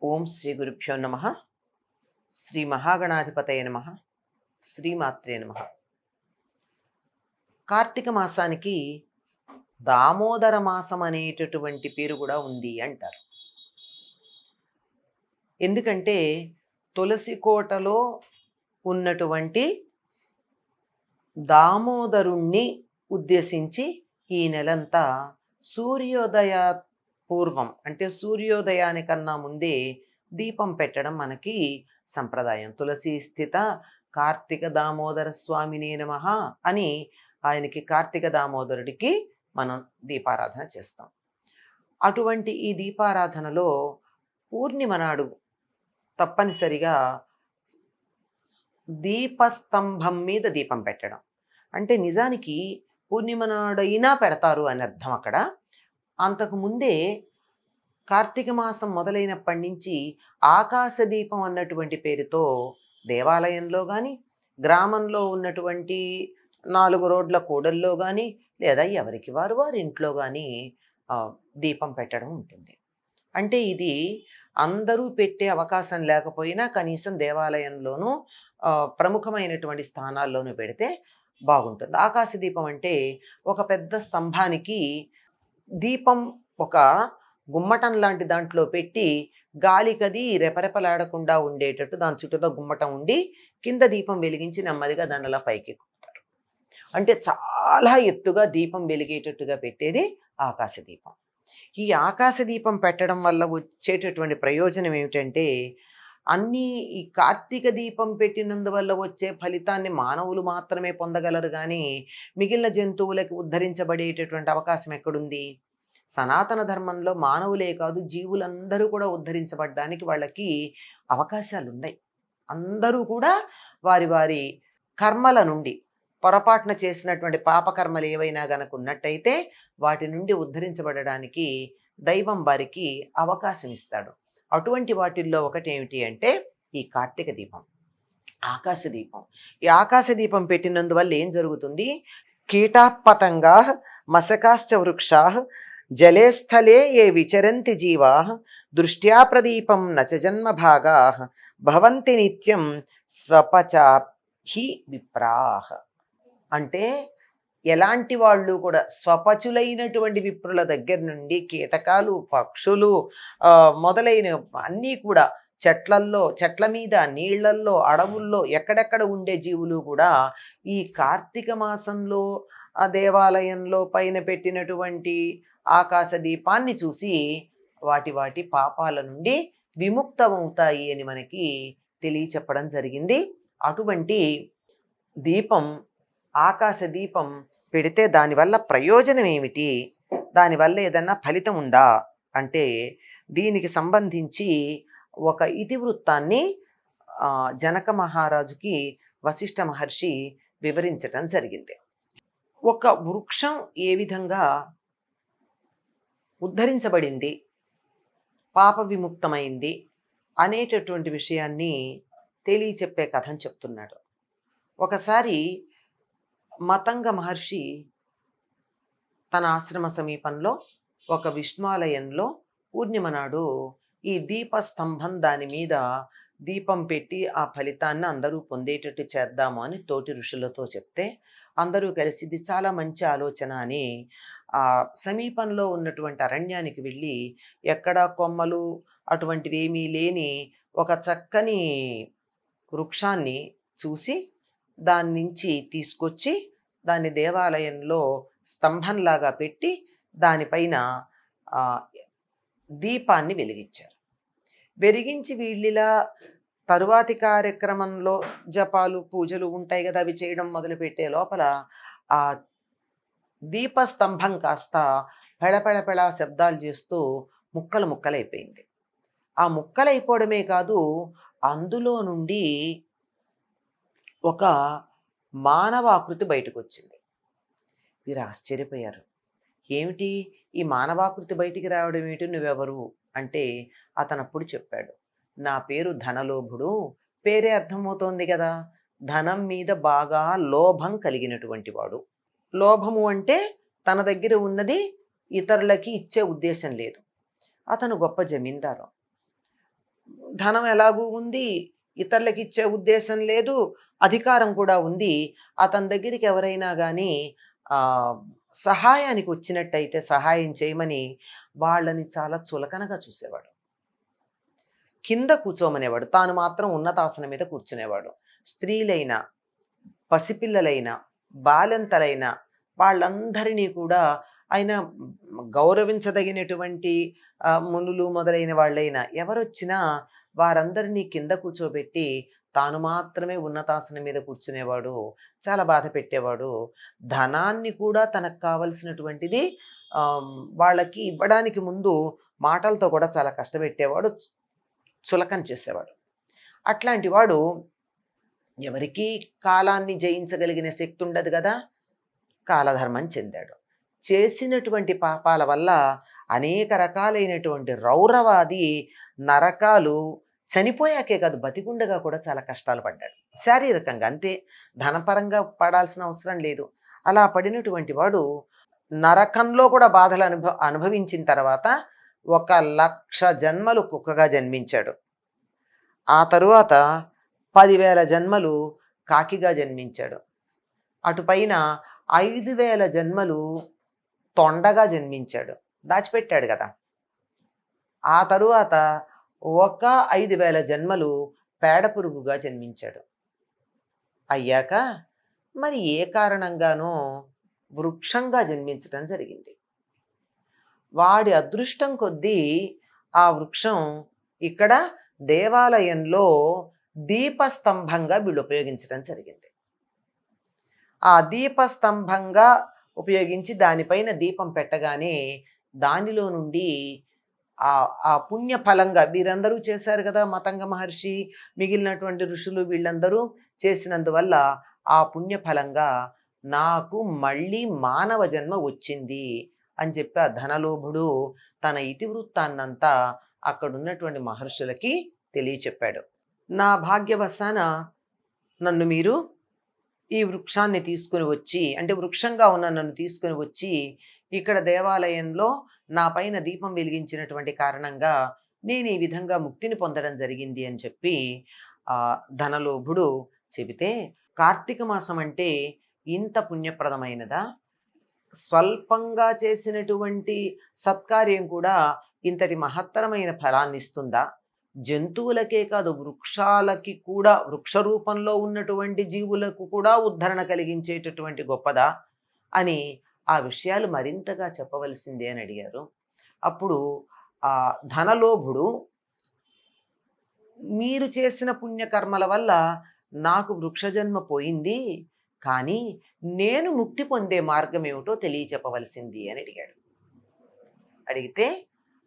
ఓం శ్రీ గురుభ్యో నమ. శ్రీ మహాగణాధిపతయ నమ. శ్రీమాత్రే నమ. కార్తీక మాసానికి దామోదర మాసం అనేటటువంటి పేరు కూడా ఉంది అంటారు. ఎందుకంటే తులసి కోటలో ఉన్నటువంటి దామోదరుణ్ణి ఉద్దేశించి ఈ నెలంతా సూర్యోదయ పూర్వం అంటే సూర్యోదయానికన్నా ముందే దీపం పెట్టడం మనకి సంప్రదాయం. తులసి స్థిత కార్తీక దామోదర స్వామినే నమః అని ఆయనకి కార్తీక దామోదరుడికి మనం దీపారాధన చేస్తాం. అటువంటి ఈ దీపారాధనలో పూర్ణిమ నాడు తప్పనిసరిగా దీపస్తంభం మీద దీపం పెట్టడం. అంటే నిజానికి పూర్ణిమ నాడైనా పెడతారు అని అర్థం అక్కడ. అంతకుముందే కార్తీక మాసం మొదలైనప్పటి నుంచి ఆకాశ దీపం అన్నటువంటి పేరుతో దేవాలయంలో కానీ, గ్రామంలో ఉన్నటువంటి 4 రోడ్ల కూడల్లో కానీ, లేదా ఎవరికి వారు వారి ఇంట్లో కానీ దీపం పెట్టడం ఉంటుంది. అంటే ఇది అందరూ పెట్టే అవకాశం లేకపోయినా కనీసం దేవాలయంలోనూ ప్రముఖమైనటువంటి స్థానాల్లోనూ పెడితే బాగుంటుంది. ఆకాశ దీపం అంటే ఒక పెద్ద స్తంభానికి దీపం ఒక గుమ్మటం లాంటి దాంట్లో పెట్టి గాలికది రెపరెపలాడకుండా ఉండేటట్టు దాని చుట్టూతో గుమ్మటం ఉండి కింద దీపం వెలిగించి నెమ్మదిగా దాని అలా పైకెక్కుతారు. అంటే చాలా ఎత్తుగా దీపం వెలిగేటట్టుగా పెట్టేది ఆకాశ దీపం. ఈ ఆకాశ దీపం పెట్టడం వల్ల వచ్చేటటువంటి ప్రయోజనం ఏమిటంటే ఈ కార్తీక దీపం పెట్టినందువల్ల వచ్చే ఫలితాన్ని మానవులు మాత్రమే పొందగలరు, కానీ మిగిలిన జంతువులకి ఉద్ధరించబడేటటువంటి అవకాశం ఎక్కడుంది? సనాతన ధర్మంలో మానవులే కాదు జీవులందరూ కూడా ఉద్ధరించబడ్డానికి వాళ్ళకి అవకాశాలు ఉన్నాయి. అందరూ కూడా వారి వారి కర్మల నుండి పొరపాటున చేసినటువంటి పాపకర్మలు ఏవైనా గనక ఉన్నట్టయితే వాటి నుండి ఉద్ధరించబడడానికి దైవం వారికి అవకాశం ఇస్తాడు. అటువంటి వాటిల్లో ఒకటి ఏమిటి అంటే ఈ కార్తీక దీపం, ఆకాశ దీపం. ఈ ఆకాశ దీపం పెట్టినందువల్ల ఏం జరుగుతుంది? కీటాపతంగా మశకాశ్చ వృక్షా జలే స్థలే ఏ విచరంతి జీవా దృష్ట్యా ప్రదీపం నచ జన్మభాగా భవంతి నిత్యం స్వపచా హి విప్రాహ. అంటే ఎలాంటి వాళ్ళు కూడా స్వపచులైనటువంటి విప్రుల దగ్గర నుండి కీటకాలు, పక్షులు మొదలైన అన్నీ కూడా చెట్ల మీద, నీళ్లల్లో, అడవుల్లో ఎక్కడెక్కడ ఉండే జీవులు కూడా ఈ కార్తీక మాసంలో ఆ దేవాలయంలో పైన పెట్టినటువంటి ఆకాశ దీపాన్ని చూసి వాటి పాపాల నుండి విముక్తమవుతాయి అని మనకి తెలియచెప్పడం జరిగింది. అటువంటి దీపం, ఆకాశ దీపం పెడితే దానివల్ల ప్రయోజనం ఏమిటి? దానివల్ల ఏదన్నా ఫలితం ఉందా అంటే దీనికి సంబంధించి ఒక ఇతివృత్తాన్ని జనక మహారాజుకి వశిష్ఠ మహర్షి వివరించటం జరిగింది. ఒక వృక్షం ఏ విధంగా ఉద్ధరించబడింది, పాప విముక్తమైంది అనేటటువంటి విషయాన్ని తెలియచెప్పే కథను చెప్తున్నాడు. ఒకసారి మతంగ మహర్షి తన ఆశ్రమ సమీపంలో ఒక విష్ణువాలయంలో పూర్ణిమ నాడు ఈ దీపస్తంభం దాని మీద దీపం పెట్టి ఆ ఫలితాన్ని అందరూ పొందేటట్టు చేద్దాము అని తోటి ఋషులతో చెప్తే అందరూ కలిసి ఇది చాలా మంచి ఆలోచన అని ఆ సమీపంలో ఉన్నటువంటి అరణ్యానికి వెళ్ళి ఎక్కడా కొమ్మలు అటువంటివి ఏమీ లేని ఒక చక్కని వృక్షాన్ని చూసి దాని నుంచి తీసుకొచ్చి దాన్ని దేవాలయంలో స్తంభంలాగా పెట్టి దానిపైన దీపాన్ని వెలిగించారు. వెలిగించి వీళ్ళిలా తరువాతి కార్యక్రమంలో జపాలు, పూజలు ఉంటాయి కదా, అవి చేయడం మొదలుపెట్టే లోపల ఆ దీపస్తంభం కాస్త పెళపెళపెళ శబ్దాలు చేస్తూ ముక్కలైపోయింది. ఆ ముక్కలైపోవడమే కాదు, అందులో నుండి ఒక మానవాకృతి బయటకు వచ్చింది. వీరు ఆశ్చర్యపోయారు. ఏమిటి ఈ మానవాకృతి బయటికి రావడం ఏమిటి, నువ్వెవరు అంటే అతనప్పుడు చెప్పాడు, నా పేరు ధనలోభుడు. పేరే అర్థమవుతోంది కదా, ధనం మీద బాగా లోభం కలిగినటువంటి వాడు. లోభము అంటే తన దగ్గర ఉన్నది ఇతరులకి ఇచ్చే ఉద్దేశం లేదు. అతను గొప్ప జమీందారు. ధనం ఎలాగూ ఉంది, ఇతరులకి ఇచ్చే ఉద్దేశం లేదు, అధికారం కూడా ఉంది. అతని దగ్గరికి ఎవరైనా గానీ ఆహ్, సహాయానికి వచ్చినట్టయితే సహాయం చేయమని వాళ్ళని చాలా చులకనగా చూసేవాడు. కింద కూర్చోమనేవాడు. తాను మాత్రం ఉన్నతాసనం మీద కూర్చునేవాడు. స్త్రీలైనా, పసిపిల్లలైనా, బాలింతలైనా వాళ్ళందరినీ కూడా ఆయన గౌరవించదగినటువంటి మునులు మొదలైన వాళ్ళైనా ఎవరొచ్చినా వారందరినీ కింద కూర్చోబెట్టి తాను మాత్రమే ఉన్నతాసనం మీద కూర్చునేవాడు. చాలా బాధ పెట్టేవాడు. ధనాన్ని కూడా తనకు కావాల్సినటువంటిది ఆహ్, వాళ్ళకి ఇవ్వడానికి ముందు మాటలతో కూడా చాలా కష్టపెట్టేవాడు. చులకన చేసేవాడు. అట్లాంటి వాడు ఎవరికీ కాలాన్ని జయించగలిగిన శక్తి ఉండదు గదా! కాలధర్మం చెందాడు. చేసినటువంటి పాపాల వల్ల అనేక రకాలైనటువంటి రౌరవాది నరకాలు చనిపోయాకే కాదు, బతికుండగా కూడా చాలా కష్టాలు పడ్డాడు. శారీరకంగా అంతే. ధనపరంగా పడాల్సిన అవసరం లేదు. అలా పడినటువంటి వాడు నరకంలో కూడా బాధలు అనుభవించిన తర్వాత 1,00,000 జన్మలు కుక్కగా జన్మించాడు. ఆ తరువాత 10,000 జన్మలు కాకిగా జన్మించాడు. అటుపైన 5,000 జన్మలు తొండగా జన్మించాడు. దాచిపెట్టాడు గదా! ఆ తరువాత ఒక 5,000 జన్మలు పేడ పురుగుగా జన్మించాడు. అయ్యాక మరి ఏ కారణంగానో వృక్షంగా జన్మించటం జరిగింది. వాడి అదృష్టం కొద్దీ ఆ వృక్షం ఇక్కడ దేవాలయంలో దీపస్తంభంగా వీళ్ళు ఉపయోగించడం జరిగింది. ఆ దీపస్తంభంగా ఉపయోగించి దానిపైన దీపం పెట్టగానే దానిలో నుండి ఆ పుణ్య ఫలంగా వీరందరూ చేశారు కదా, మతంగ మహర్షి మిగిలినటువంటి ఋషులు వీళ్ళందరూ చేసినందువల్ల ఆ పుణ్య ఫలంగా నాకు మళ్ళీ మానవ జన్మ వచ్చింది అని చెప్పి ఆ ధనలోభుడు తన ఇతివృత్తాన్నంతా అక్కడున్నటువంటి మహర్షులకి తెలియచెప్పాడు. నా భాగ్యవశాన నన్ను మీరు ఈ వృక్షాన్ని తీసుకుని వచ్చి, అంటే వృక్షంగా ఉన్న నన్ను తీసుకుని వచ్చి ఇక్కడ దేవాలయంలో నా పైన దీపం వెలిగించినటువంటి కారణంగా నేను ఈ విధంగా ముక్తిని పొందడం జరిగింది అని చెప్పి ధనలోభుడు చెబితే, కార్తీక మాసం అంటే ఇంత పుణ్యప్రదమైనదా? స్వల్పంగా చేసినటువంటి సత్కార్యం కూడా ఇంతటి మహత్తరమైన ఫలాన్ని ఇస్తుందా? జంతువులకే కాదు, వృక్షాలకి కూడా, వృక్ష రూపంలో ఉన్నటువంటి జీవులకు కూడా ఉద్ధరణ కలిగించేటటువంటి గొప్పదా అని ఆ విషయాలు మరింతగా చెప్పవలసిందే అని అడిగారు. అప్పుడు ఆ ధనలోభుడు, మీరు చేసిన పుణ్యకర్మల వల్ల నాకు వృక్షజన్మ పోయింది, కానీ నేను ముక్తి పొందే మార్గం ఏమిటో తెలియచెప్పవలసింది అని అడిగాడు. అడిగితే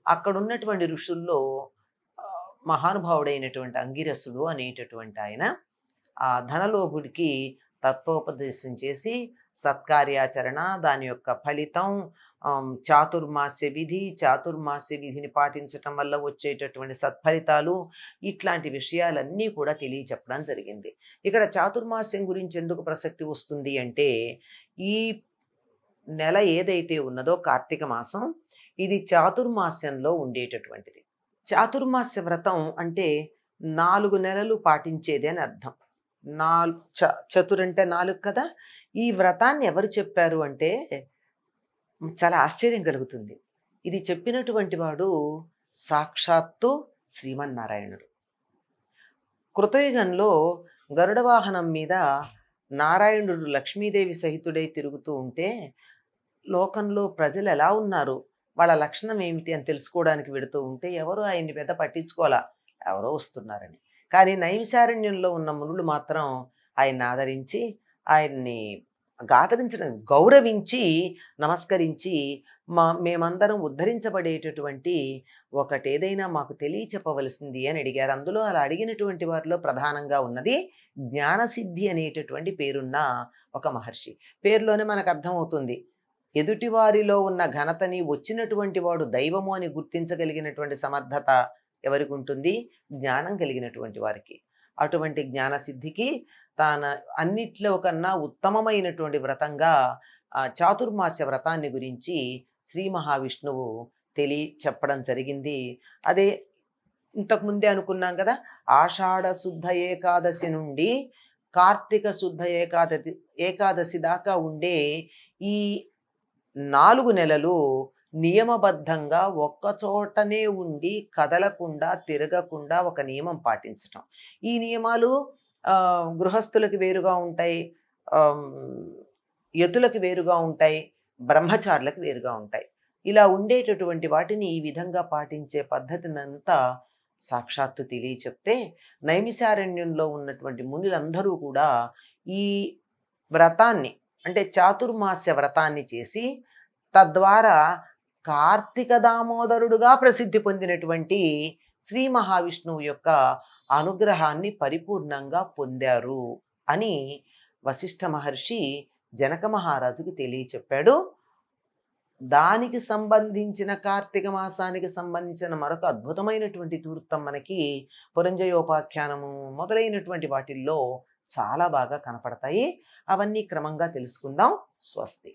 అక్కడున్నటువంటి ఋషుల్లో మహానుభావుడైనటువంటి అంగిరసుడు అనేటటువంటి ఆయన ఆ ధనలోభుడికి తత్వోపదేశం చేసి సత్కార్యాచరణ, దాని యొక్క ఫలితం, చాతుర్మాస్య విధి, చాతుర్మాస్య విధిని పాటించటం వల్ల వచ్చేటటువంటి సత్ఫలితాలు, ఇట్లాంటి విషయాలన్నీ కూడా తెలియచెప్పడం జరిగింది. ఇక్కడ చాతుర్మాస్యం గురించి ఎందుకు ప్రసక్తి వస్తుంది అంటే, ఈ నెల ఏదైతే ఉన్నదో కార్తీక మాసం, ఇది చాతుర్మాస్యంలో ఉండేటటువంటిది. చాతుర్మాస్య వ్రతం అంటే 4 నెలలు పాటించేది అని అర్థం. చతురంటే 4 కదా! ఈ వ్రతాన్ని ఎవరు చెప్పారు అంటే చాలా ఆశ్చర్యం కలుగుతుంది. ఇది చెప్పినటువంటి వాడు సాక్షాత్తు శ్రీమన్నారాయణుడు. కృతయుగంలో గరుడ వాహనం మీద నారాయణుడు లక్ష్మీదేవి సహితుడై తిరుగుతూ ఉంటే లోకంలో ప్రజలు ఎలా ఉన్నారు, వాళ్ళ లక్షణం ఏమిటి అని తెలుసుకోవడానికి వెడుతూ ఉంటే ఎవరు ఆయన్ని పెద్ద పట్టించుకోవాలా, ఎవరో వస్తున్నారని. కానీ నైమిషారణ్యంలో ఉన్న మునులు మాత్రం ఆయన్ని ఆదరించి, ఆయన్ని గాదరించడం, గౌరవించి, నమస్కరించి మేమందరం ఉద్ధరించబడేటటువంటి ఒకటేదైనా మాకు తెలియచెప్పవలసింది అని అడిగారు. అందులో అలా అడిగినటువంటి వారిలో ప్రధానంగా ఉన్నది జ్ఞానసిద్ధి అనేటటువంటి పేరున్న ఒక మహర్షి. పేరులోనే మనకు అర్థమవుతుంది, ఎదుటివారిలో ఉన్న ఘనతని వచ్చినటువంటి వాడు దైవము అని గుర్తించగలిగినటువంటి సమర్థత ఎవరికి ఉంటుంది? జ్ఞానం కలిగినటువంటి వారికి. అటువంటి జ్ఞానసిద్ధికి తాను అన్నిట్లో కన్నా ఉత్తమమైనటువంటి వ్రతంగా చాతుర్మాస్య వ్రతాన్ని గురించి శ్రీ మహావిష్ణువు చెప్పడం జరిగింది. అదే ఇంతకు ముందే అనుకున్నాం కదా, ఆషాఢ శుద్ధ ఏకాదశి నుండి కార్తీక శుద్ధ ఏకాదశి దాకా ఉండే ఈ 4 నెలలు నియమబద్ధంగా ఒక్క చోటనే ఉండి కదలకుండా, తిరగకుండా ఒక నియమం పాటించటం. ఈ నియమాలు గృహస్థులకి వేరుగా ఉంటాయి. ఆహ్, యతులకి వేరుగా ఉంటాయి. బ్రహ్మచారులకు వేరుగా ఉంటాయి. ఇలా ఉండేటటువంటి వాటిని ఈ విధంగా పాటించే పద్ధతినంతా సాక్షాత్తు తెలియచెప్తే, నైమిషారణ్యంలో ఉన్నటువంటి మునులందరూ కూడా ఈ వ్రతాన్ని, అంటే చాతుర్మాస్య వ్రతాన్ని చేసి, తద్వారా కార్తీక దామోదరుడుగా ప్రసిద్ధి పొందినటువంటి శ్రీ మహావిష్ణువు యొక్క అనుగ్రహాన్ని పరిపూర్ణంగా పొందారు అని వశిష్ఠ మహర్షి జనక మహారాజుకి తెలియచెప్పాడు. దానికి సంబంధించిన కార్తీక మాసానికి సంబంధించిన మరొక అద్భుతమైనటువంటి వృత్తం మనకి పురంజయోపాఖ్యానము మొదలైనటువంటి వాటిల్లో చాలా బాగా కనపడతాయి. అవన్నీ క్రమంగా తెలుసుకుందాం. స్వస్తి.